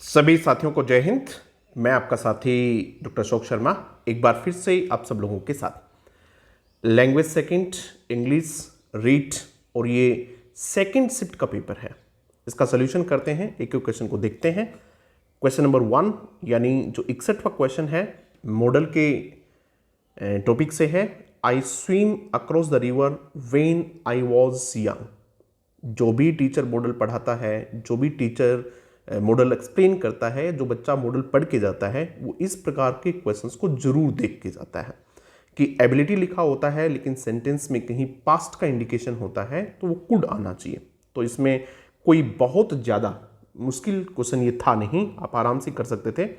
सभी साथियों को जय हिंद। मैं आपका साथी डॉक्टर अशोक शर्मा एक बार फिर से आप सब लोगों के साथ लैंग्वेज सेकंड इंग्लिश रीड और ये सेकंड शिफ्ट का पेपर है, इसका सोल्यूशन करते हैं। एक एक क्वेश्चन को देखते हैं। क्वेश्चन नंबर 1 यानी जो 61वां क्वेश्चन है मॉडल के टॉपिक से है। I swim across the river when I was young. जो भी टीचर मॉडल पढ़ाता है, जो भी टीचर मॉडल एक्सप्लेन करता है, जो बच्चा मॉडल पढ़ के जाता है, वो इस प्रकार के क्वेश्चंस को जरूर देख के जाता है कि एबिलिटी लिखा होता है लेकिन सेंटेंस में कहीं पास्ट का इंडिकेशन होता है तो वो कुड आना चाहिए। तो इसमें कोई बहुत ज़्यादा मुश्किल क्वेश्चन ये था नहीं, आप आराम से कर सकते थे।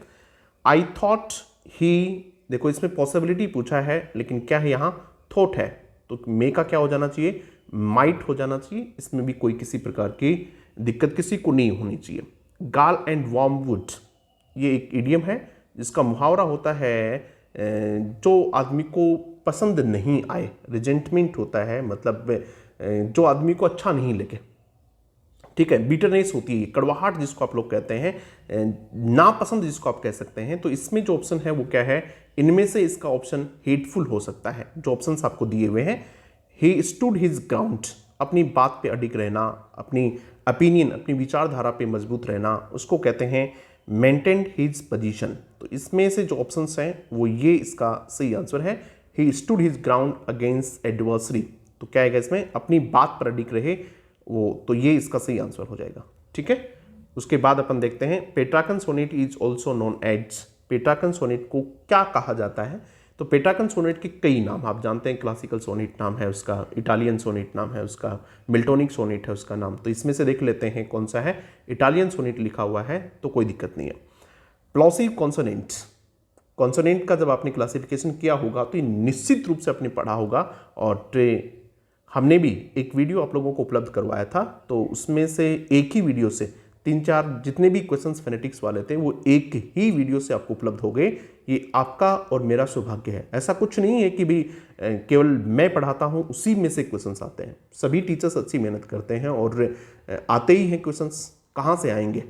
आई थॉट ही, देखो इसमें पॉसिबिलिटी पूछा है लेकिन क्या है यहाँ थॉट है, तो मे का क्या हो जाना चाहिए, माइट हो जाना चाहिए। इसमें भी कोई किसी प्रकार की दिक्कत किसी को नहीं होनी चाहिए। गाल एंड वार्म वुड, ये एक इडियम है जिसका मुहावरा होता है जो आदमी को पसंद नहीं आए, रिजेंटमेंट होता है, मतलब जो आदमी को अच्छा नहीं लगे, ठीक है। बिटरनेस होती है, कड़वाहट जिसको आप लोग कहते हैं, नापसंद जिसको आप कह सकते हैं। तो इसमें जो ऑप्शन है वो क्या है, इनमें से इसका ऑप्शन हेटफुल हो सकता है। जो ऑप्शंस आपको दिए हुए हैं, ही स्टूड हिज ग्राउंड, अपनी बात पे अडिग रहना, अपनी ओपिनियन, अपनी विचारधारा पे मजबूत रहना, उसको कहते हैं मेंटेन्ड हिज पोजीशन। तो इसमें से जो ऑप्शंस हैं वो ये इसका सही आंसर है। He stood his ground against adversary, तो क्या आएगा इसमें, अपनी बात पर अडिग रहे वो, तो ये इसका सही आंसर हो जाएगा, ठीक है। उसके बाद अपन देखते हैं Petrarchan sonnet is also known as, Petrarchan sonnet को क्या कहा जाता है। तो पेट्राकन सोनेट के कई नाम आप जानते हैं, क्लासिकल सोनेट नाम है उसका, इटालियन सोनेट नाम है उसका, मिल्टोनिक सोनेट है उसका नाम। तो इसमें से देख लेते हैं कौन सा है। इटालियन सोनेट लिखा हुआ है तो कोई दिक्कत नहीं है। प्लॉसिव कॉन्सोनेंट, कॉन्सोनेंट का जब आपने क्लासिफिकेशन किया होगा तो ये निश्चित रूप से आपने पढ़ा होगा, और हमने भी एक वीडियो आप लोगों को उपलब्ध करवाया था, तो उसमें से एक ही वीडियो से 3-4 जितने भी क्वेश्चंस फोनेटिक्स वाले थे वो एक ही वीडियो से आपको उपलब्ध हो गए। ये आपका और मेरा सौभाग्य है। ऐसा कुछ नहीं है कि भी केवल मैं पढ़ाता हूँ उसी में से क्वेश्चंस आते हैं। सभी टीचर्स अच्छी मेहनत करते हैं और आते ही हैं क्वेश्चंस। कहाँ से आएंगे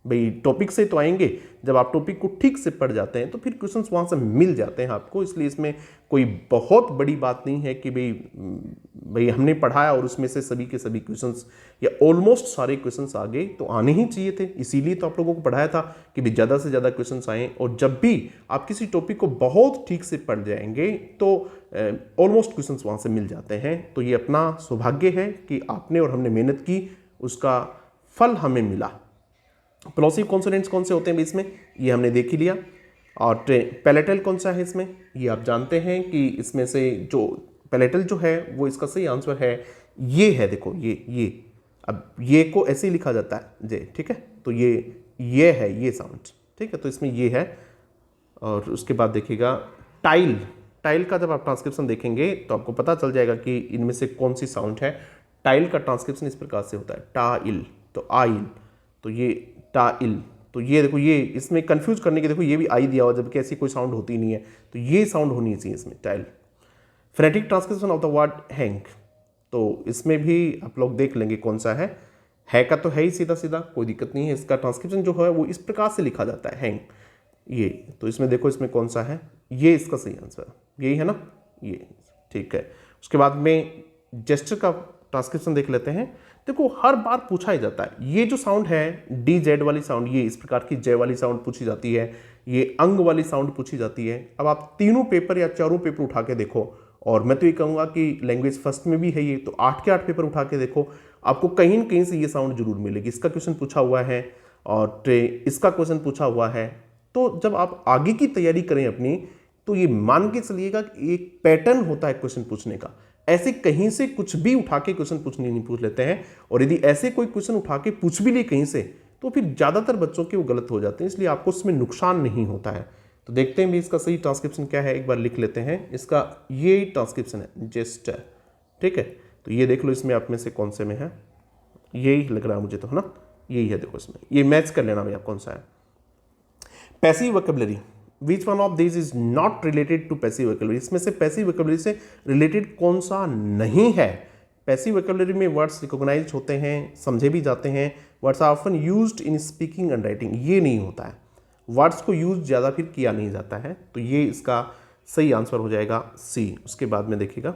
भाई, टॉपिक से तो आएंगे। जब आप टॉपिक को ठीक से पढ़ जाते हैं तो फिर क्वेश्चंस वहाँ से मिल जाते हैं आपको। इसलिए इसमें कोई बहुत बड़ी बात नहीं है कि भाई हमने पढ़ाया और उसमें से सभी के सभी क्वेश्चंस या ऑलमोस्ट सारे क्वेश्चंस आ गए, तो आने ही चाहिए थे। इसीलिए तो आप लोगों को पढ़ाया था कि भाई ज़्यादा से ज़्यादा क्वेश्चंस आएँ, और जब भी आप किसी टॉपिक को बहुत ठीक से पढ़ जाएंगे तो ऑलमोस्ट क्वेश्चंस वहाँ से मिल जाते हैं। तो ये अपना सौभाग्य है कि आपने और हमने मेहनत की, उसका फल हमें मिला। प्लॉसिव कॉन्सोनेंट्स कौन से होते हैं इसमें, ये हमने देख ही लिया। और पैलेटल कौन सा है इसमें, ये आप जानते हैं कि इसमें से जो पैलेटल जो है वो इसका सही आंसर है ये है। देखो ये अब ये को ऐसे ही लिखा जाता है जे, ठीक है। तो ये है ये साउंड, ठीक है। तो इसमें ये है। और उसके बाद देखिएगा टाइल, टाइल का जब आप ट्रांसक्रिप्शन देखेंगे तो आपको पता चल जाएगा कि इनमें से कौन सी साउंड है। टाइल का ट्रांसक्रिप्शन इस प्रकार से होता है, टाइल तो आइल, तो ये टाइल। तो ये देखो, ये इसमें कंफ्यूज करने के देखो ये भी आई दिया हुआ, जबकि ऐसी कोई साउंड होती नहीं है। तो ये साउंड होनी चाहिए इसमें, tile. Phonetic transcription of the word hang, तो इसमें भी आप लोग देख लेंगे कौन सा है का तो है ही सीधा सीधा, कोई दिक्कत नहीं है। इसका ट्रांसक्रिप्शन जो है वो इस प्रकार से लिखा जाता है, हैंग ये। तो इसमें देखो इसमें कौन सा है, ये इसका सही आंसर यही है ना, ये ठीक है। उसके बाद में जेस्चर का ट्रांसक्रिप्शन देख लेते हैं। देखो हर बार पूछा ही जाता है, ये जो साउंड है डी जेड वाली साउंड, ये इस प्रकार की जय वाली साउंड पूछी जाती है, ये अंग वाली साउंड पूछी जाती है। अब आप तीनों पेपर या चारों पेपर उठा के देखो, और मैं तो ये कहूँगा कि लैंग्वेज फर्स्ट में भी है ये, तो 8 के 8 पेपर उठा के देखो, आपको कहीं न कहीं से ये साउंड जरूर मिलेगी। इसका क्वेश्चन पूछा हुआ है और इसका क्वेश्चन पूछा हुआ है। तो जब आप आगे की तैयारी करें अपनी, तो ये मान के चलिएगा कि एक पैटर्न होता है क्वेश्चन पूछने का। ऐसे कहीं से कुछ भी उठा के क्वेश्चन पूछने नहीं पूछ लेते हैं, और यदि ऐसे कोई क्वेश्चन उठा के पूछ भी ले कहीं से, तो फिर ज़्यादातर बच्चों के वो गलत हो जाते हैं। इसलिए आपको उसमें नुकसान नहीं होता है। तो देखते हैं भी इसका सही ट्रांसक्रिप्शन क्या है, एक बार लिख लेते हैं। इसका ये ट्रांसक्रिप्शन है, जेस्टर, ठीक है। तो ये देख लो इसमें आप में से कौन से में है, यही लग रहा है मुझे तो, है ना, यही है। देखो इसमें ये मैच कर लेना भैया कौन सा है। Passive vocabulary, which one of this is not related to passive vocabulary, इसमें से पैसिव वोकैबुलरी से रिलेटेड कौन सा नहीं है। पैसिव वोकैबुलरी में वर्ड्स रिकॉग्नाइज होते हैं, समझे भी जाते हैं, words are often used in speaking and writing, ये नहीं होता है, वर्ड्स को यूज ज़्यादा फिर किया नहीं जाता है। तो ये इसका सही आंसर हो जाएगा सी। उसके बाद में देखिएगा,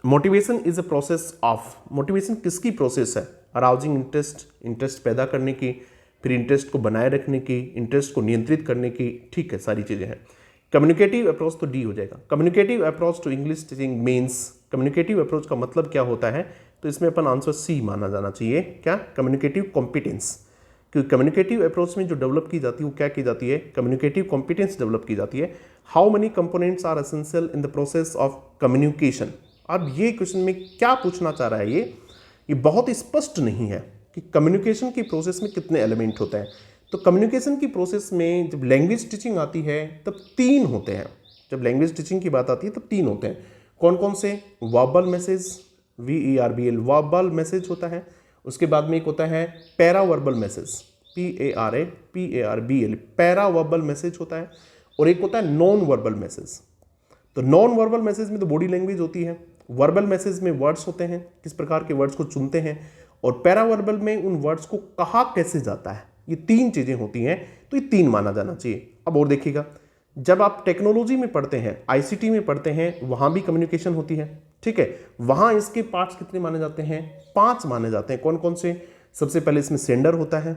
motivation is a process of, motivation किसकी प्रोसेस है? अराउजिंग इंटरेस्ट, इंटरेस्ट पैदा करने की, फिर इंटरेस्ट को बनाए रखने की, इंटरेस्ट को नियंत्रित करने की, ठीक है, सारी चीज़ें हैं। कम्युनिकेटिव अप्रोच तो डी हो जाएगा। Communicative approach to English teaching means, communicative approach का मतलब क्या होता है? तो इसमें अपन आंसर सी माना जाना चाहिए। क्या? Communicative competence. क्योंकि कम्युनिकेटिव अप्रोच में जो डेवलप की जाती है वो क्या की जाती है? कम्युनिकेटिव कॉम्पिटेंस डेवलप की जाती है। How many components are essential in the process of communication. अब ये क्वेश्चन में क्या पूछना चाह रहा है, ये बहुत स्पष्ट नहीं है कि कम्युनिकेशन की प्रोसेस में कितने एलिमेंट होते हैं। तो कम्युनिकेशन की प्रोसेस में जब लैंग्वेज टीचिंग आती है तब 3 होते हैं। जब लैंग्वेज टीचिंग की बात आती है तब 3 होते हैं। कौन कौन से? Verbal message, VERBL, verbal message होता है। उसके बाद में एक होता है para verbal message, PARAPARBL, para verbal message होता है। और एक होता है नॉन वर्बल मैसेज। तो नॉन वर्बल मैसेज में तो बॉडी लैंग्वेज होती है, वर्बल मैसेज में वर्ड्स होते हैं, किस प्रकार के वर्ड्स को चुनते हैं, और पैरावर्बल में उन वर्ड्स को कहा कैसे जाता है। ये 3 चीज़ें होती हैं, तो ये 3 माना जाना चाहिए। अब और देखिएगा, जब आप टेक्नोलॉजी में पढ़ते हैं, ICT में पढ़ते हैं, वहाँ भी कम्युनिकेशन होती है, ठीक है। वहाँ इसके पार्ट्स कितने माने जाते हैं? 5 माने जाते हैं। कौन कौन से? सबसे पहले इसमें सेंडर होता है,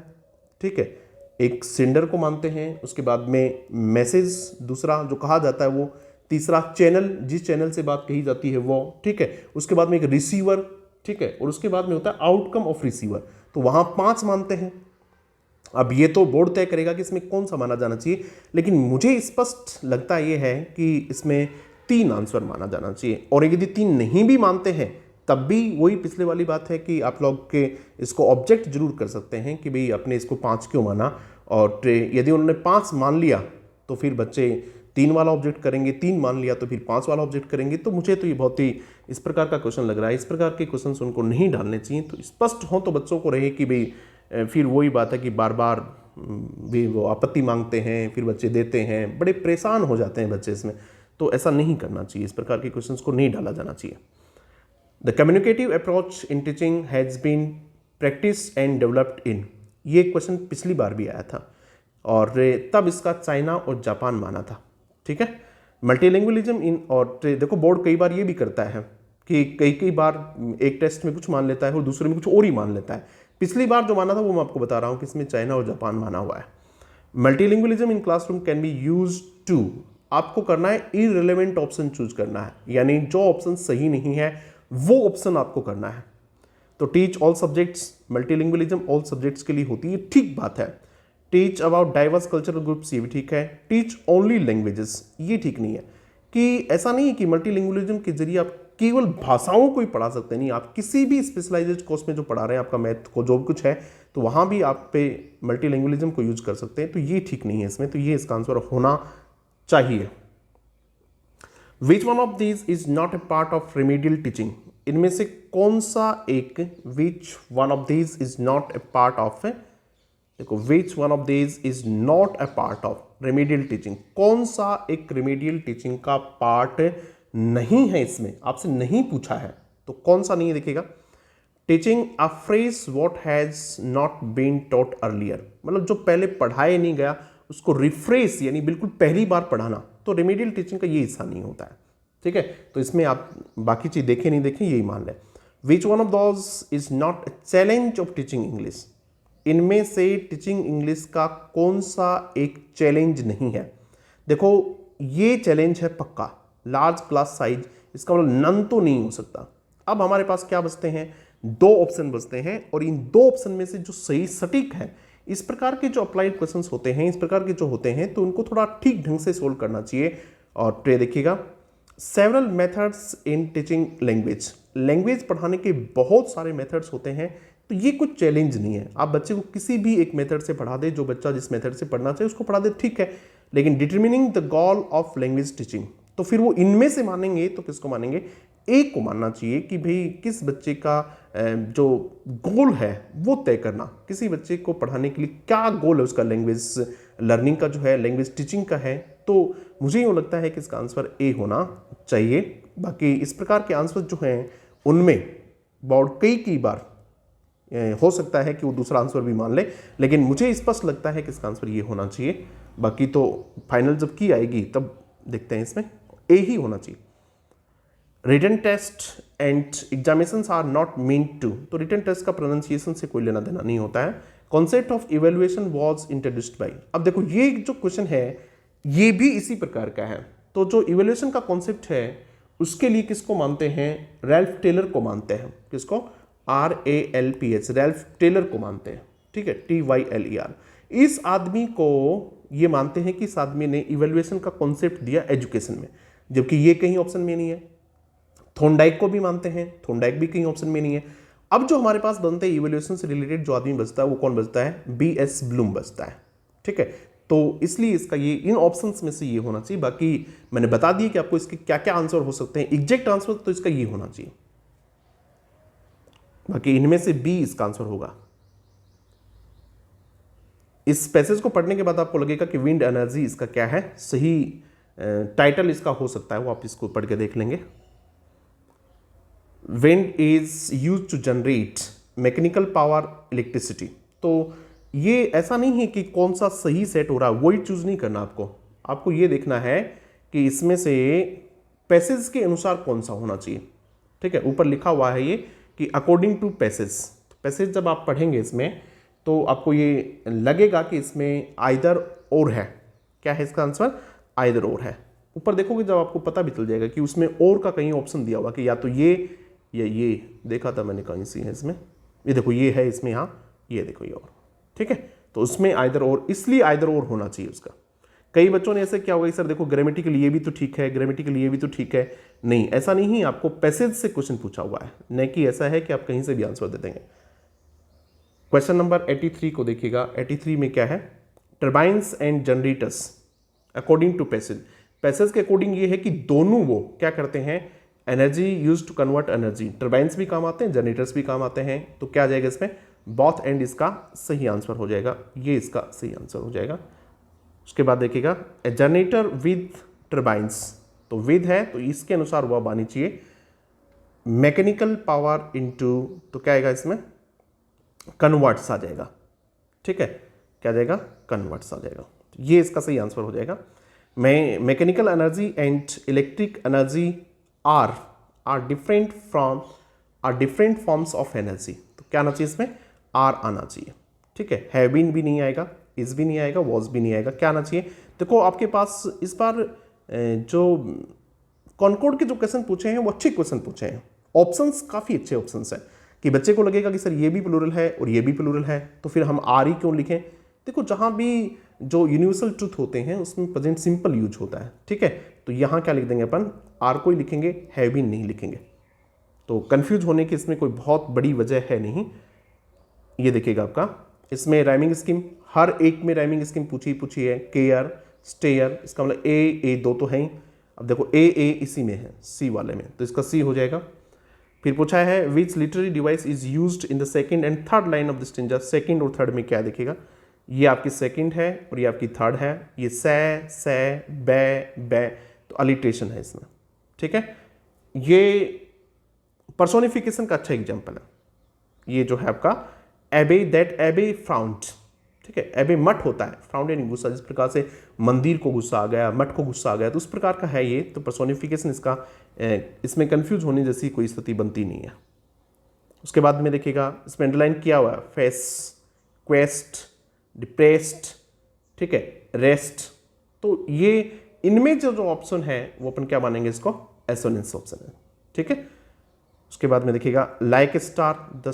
ठीक है, एक सेंडर को मानते हैं। उसके बाद में मैसेज, दूसरा जो कहा जाता है वो, तीसरा चैनल, जिस चैनल से बात कही जाती है वो, ठीक है। उसके बाद में एक रिसीवर, ठीक है, और उसके बाद में होता है आउटकम ऑफ रिसीवर। तो वहाँ 5 मानते हैं। अब ये तो बोर्ड तय करेगा कि इसमें कौन सा माना जाना चाहिए, लेकिन मुझे स्पष्ट लगता ये है कि इसमें 3 आंसर माना जाना चाहिए। और यदि 3 नहीं भी मानते हैं तब भी वही पिछले वाली बात है कि आप लोग के इसको ऑब्जेक्ट जरूर कर सकते हैं कि भाई आपने इसको 5 क्यों माना। और यदि उन्होंने 5 मान लिया तो फिर बच्चे 3 वाला ऑब्जेक्ट करेंगे, 3 मान लिया तो फिर 5 वाला ऑब्जेक्ट करेंगे। तो मुझे तो ये बहुत ही इस प्रकार का क्वेश्चन लग रहा है। इस प्रकार के क्वेश्चन उनको नहीं डालने चाहिए। तो स्पष्ट हो तो बच्चों को रहे कि भाई फिर वही बात है कि बार बार भी वो आपत्ति मांगते हैं, फिर बच्चे देते हैं, बड़े परेशान हो जाते हैं बच्चे इसमें। तो ऐसा नहीं करना चाहिए, इस प्रकार के क्वेश्चंस को नहीं डाला जाना चाहिए। The communicative approach in teaching has been practice and developed in, ये क्वेश्चन पिछली बार भी आया था और तब इसका चाइना और जापान माना था, ठीक है। मल्टीलैंग्वेलिज्म इन, और देखो बोर्ड कई बार ये भी करता है कि कई बार एक टेस्ट में कुछ मान लेता है और दूसरे में कुछ और ही मान लेता है। पिछली बार जो माना था वो मैं आपको बता रहा हूँ कि इसमें चाइना और जापान माना हुआ है। Multilingualism in classroom can be use to, आपको करना है इररिलेवेंट ऑप्शन चूज करना है, यानी जो ऑप्शन सही नहीं है वो ऑप्शन आपको करना है। तो teach all subjects, multilingualism all subjects के लिए होती है, ठीक बात है। Teach about diverse cultural groups, ये भी ठीक है। टीच ओनली लैंग्वेजेस, ये ठीक नहीं है। कि ऐसा नहीं है कि मल्टीलैंग्वेलिज्म के जरिए आप केवल भाषाओं को ही पढ़ा सकते नहीं, आप किसी भी स्पेशलाइज्ड कोर्स में जो पढ़ा रहे हैं, आपका मैथ को जो भी कुछ है, तो वहाँ भी आप पे मल्टीलैंग्वेलिज्म को यूज कर सकते हैं। तो ये ठीक नहीं है इसमें, तो ये इसका आंसर होना चाहिए। Which one of these is not a part of remedial teaching, इनमें से कौन सा एक, which one of these is not a part of, देखो which one of these is not a part of remedial teaching, कौन सा एक remedial teaching का पार्ट नहीं है, इसमें आपसे नहीं पूछा है तो कौन सा नहीं है, देखिएगा। Teaching a phrase what has not been taught earlier, मतलब जो पहले पढ़ाया नहीं गया उसको रिफ्रेश, यानी बिल्कुल पहली बार पढ़ाना, तो रेमेडियल टीचिंग का ये हिस्सा नहीं होता है, ठीक है। तो इसमें आप बाकी चीज देखें नहीं देखें यही मान लें। विच one of those is not a challenge of teaching English, इनमें से टीचिंग इंग्लिश का कौन सा एक चैलेंज नहीं है। देखो ये चैलेंज है पक्का, लार्ज क्लास साइज, इसका मतलब नन तो नहीं हो सकता। अब हमारे पास क्या बचते हैं, 2 ऑप्शन बचते हैं, और इन 2 ऑप्शन में से जो सही सटीक है, इस प्रकार के जो अप्लाइड क्वेश्चंस होते हैं, इस प्रकार के जो होते हैं, तो उनको थोड़ा ठीक ढंग से सोल्व करना चाहिए। और देखिएगा, several methods in teaching language, language पढ़ाने के बहुत सारे मेथड्स होते हैं, तो ये कुछ चैलेंज नहीं है। आप बच्चे को किसी भी एक मेथड से पढ़ा दे, जो बच्चा जिस मेथड से पढ़ना चाहिए उसको पढ़ा दे, ठीक है। लेकिन determining the goal of language teaching, तो फिर वो इनमें से मानेंगे तो किसको मानेंगे, एक को मानना चाहिए कि भाई किस बच्चे का जो गोल है वो तय करना, किसी बच्चे को पढ़ाने के लिए क्या गोल है उसका, लैंग्वेज लर्निंग का जो है, लैंग्वेज टीचिंग का है। तो मुझे यूँ लगता है कि इसका आंसर ए होना चाहिए। बाकी इस प्रकार के आंसर जो हैं उनमें बोर्ड कई बार हो सकता है कि वो दूसरा आंसर भी मान ले, लेकिन मुझे स्पष्ट लगता है कि इसका आंसर ये होना चाहिए। बाकी तो फाइनल जब की आएगी तब देखते हैं, इसमें ए ही होना चाहिए। Written test and examinations are not meant to, तो रिटन टेस्ट का प्रोनाउंसिएशन से कोई लेना देना नहीं होता है। Concept of evaluation was introduced by, अब देखो ये जो क्वेश्चन है ये भी इसी प्रकार का है। तो जो इवेल्युएशन का कॉन्सेप्ट है उसके लिए किसको मानते हैं, रैल्फ टेलर को मानते हैं। किसको, RALPH, रैल्फ टेलर को मानते हैं, ठीक है, TYLER। इस आदमी को ये मानते हैं कि इस आदमी ने इवेल्युएशन का कॉन्सेप्ट दिया एजुकेशन में, जबकि ये कहीं ऑप्शन में नहीं है। थॉर्नडाइक को भी मानते हैं, थॉर्नडाइक भी कहीं ऑप्शन में नहीं है। अब जो हमारे पास बनते हैं इवेल्युएशन से रिलेटेड जो आदमी बचता है वो कौन बचता है, BS ब्लूम बचता है, ठीक है। तो इसलिए इसका ये इन ऑप्शंस में से ये होना चाहिए। बाकी मैंने बता दिया कि आपको इसके क्या क्या आंसर हो सकते हैं, एग्जैक्ट आंसर तो इसका ये होना चाहिए। बाकी इनमें से बी इसका आंसर होगा। इस पैसेज को पढ़ने के बाद आपको लगेगा कि विंड एनर्जी इसका क्या है, सही टाइटल इसका हो सकता है, वो आप इसको पढ़ के देख लेंगे। Wind is use to generate mechanical power electricity. तो ये ऐसा नहीं है कि कौन सा सही सेट हो रहा है वही चूज नहीं करना, आपको ये देखना है कि इसमें से पैसेज के अनुसार कौन सा होना चाहिए, ठीक है। ऊपर लिखा हुआ है ये कि अकॉर्डिंग टू पैसेज, पैसेज जब आप पढ़ेंगे इसमें तो आपको ये लगेगा कि इसमें आइदर और है। क्या है इसका आंसर, आइदर और है। ऊपर देखोगे जब आपको पता भी चल जाएगा कि उसमें और का कहीं ऑप्शन दिया हुआ कि या तो ये या ये, देखा था मैंने कहीं सी है इसमें, ये देखो ये है इसमें, यहाँ ये देखो ये और, ठीक है। तो उसमें आइदर और, इसलिए आइदर और होना चाहिए उसका। कई बच्चों ने ऐसे क्या होगा सर देखो ग्रामेटिकल ये भी तो ठीक है, ग्रामेटिकल ये भी तो ठीक है, नहीं ऐसा नहीं, आपको पैसेज से क्वेश्चन पूछा हुआ है, न कि ऐसा है कि आप कहीं से भी आंसर दे देंगे। क्वेश्चन नंबर 83 को देखिएगा। 83 में क्या है, turbines and generators according to passage. Passage के अकॉर्डिंग ये है कि दोनों वो क्या करते हैं, energy use to convert energy. Turbines भी काम आते हैं, जनरेटर्स भी काम आते हैं। तो क्या आ जाएगा इसमें, बोथ एंड इसका सही आंसर हो जाएगा, ये इसका सही आंसर हो जाएगा। उसके बाद देखिएगा ए जनरेटर विद टर्बाइन्स, तो विद है तो इसके अनुसार वर्ब आनी चाहिए, मैकेनिकल पावर इनटू, तो क्या आएगा इसमें, कन्वर्ट्स आ जाएगा, ठीक है। क्या आ जाएगा, कन्वर्ट्स आ जाएगा, ये इसका सही आंसर हो जाएगा। Mechanical energy and electric energy are different forms of energy. तो क्या आना चाहिए इसमें, आर आना चाहिए, ठीक है। हैव बीन भी नहीं आएगा, इज भी नहीं आएगा, वॉज भी नहीं आएगा। क्या आना चाहिए, देखो आपके पास इस बार जो कॉन्कोर्ड के जो क्वेश्चन पूछे हैं वो अच्छे क्वेश्चन पूछे हैं, ऑप्शंस काफ़ी अच्छे ऑप्शंस हैं कि बच्चे को लगेगा कि सर ये भी प्लूरल है और ये भी प्लूरल है, तो फिर हम आर ही क्यों लिखें। देखो जहाँ भी जो यूनिवर्सल ट्रूथ होते हैं उसमें प्रेजेंट सिंपल यूज होता है, ठीक है। तो यहाँ क्या लिख देंगे अपन, आर को ही लिखेंगे, हैव बीन नहीं लिखेंगे। तो कंफ्यूज होने की इसमें कोई बहुत बड़ी वजह है नहीं। ये देखिएगा आपका इसमें राइमिंग स्कीम, हर एक में राइमिंग स्कीम पूछी है। केयर, स्टेयर, इसका मतलब ए दो तो है ही। अब देखो ए इसी में है, सी वाले में, तो इसका सी हो जाएगा। फिर पूछा है विच literary device is used in the second and third line of the stanza. Second और थर्ड में क्या देखिएगा, ये आपकी सेकंड है और ये आपकी थर्ड है। ये से, बे, तो अलिट्रेशन है इसमें, ठीक है। ये पर्सोनिफिकेशन का अच्छा एग्जाम्पल है। ये जो है आपका एबे, दैट एबे फ्राउंड, ठीक है। एबे मठ होता है, फ्राउंड यानी गुस्सा, जिस प्रकार से मंदिर को गुस्सा आ गया, मठ को गुस्सा आ गया, तो उस प्रकार का है ये। तो पर्सोनिफिकेशन इसका, इसमें कंफ्यूज होने जैसी कोई स्थिति बनती नहीं है। उसके बाद में देखिएगा इसमें अंडरलाइन किया हुआ है फेस, क्वेस्ट, डिप्रेस्ड, ठीक है, रेस्ट। तो ये इनमें जो ऑप्शन है वो अपन क्या मानेंगे, इसको एसोनेंस ऑप्शन है, ठीक है। उसके बाद में देखिएगा like a star, the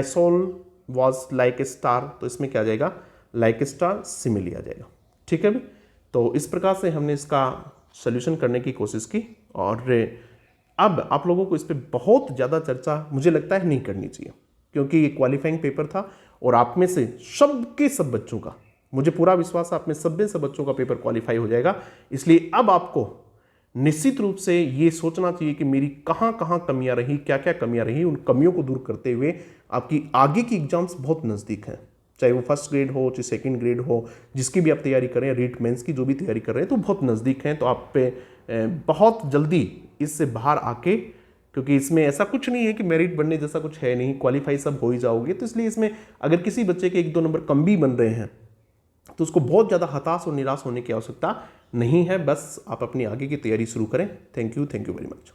soul was like a star, तो इसमें क्या आ जाएगा, लाइक ए स्टार सिमिली आ जाएगा, ठीक है। तो इस प्रकार से हमने इसका सोल्यूशन करने की कोशिश की और अब आप लोगों को इस पर बहुत ज़्यादा चर्चा मुझे लगता है नहीं करनी चाहिए, क्योंकि ये क्वालिफाइंग पेपर था और आप में से सब बच्चों का, मुझे पूरा विश्वास है आप में सब बच्चों का पेपर क्वालिफाई हो जाएगा। इसलिए अब आपको निश्चित रूप से ये सोचना चाहिए कि मेरी कहाँ कहाँ कमियां रही, क्या क्या कमियां रही, उन कमियों को दूर करते हुए आपकी आगे की एग्जाम्स बहुत नज़दीक हैं, चाहे वो फर्स्ट ग्रेड हो चाहे सेकंड ग्रेड हो, जिसकी भी आप तैयारी करें, रीट मेंस की जो भी तैयारी कर रहे हैं, तो बहुत नज़दीक हैं। तो आप पे बहुत जल्दी इससे बाहर आके क्योंकि इसमें ऐसा कुछ नहीं है कि मेरिट बढ़ने जैसा कुछ है नहीं, क्वालिफाई सब हो ही जाओगे। तो इसलिए इसमें अगर किसी बच्चे के 1-2 नंबर कम भी बन रहे हैं तो उसको बहुत ज़्यादा हताश और निराश होने की आवश्यकता नहीं है। बस आप अपनी आगे की तैयारी शुरू करें। Thank you very much.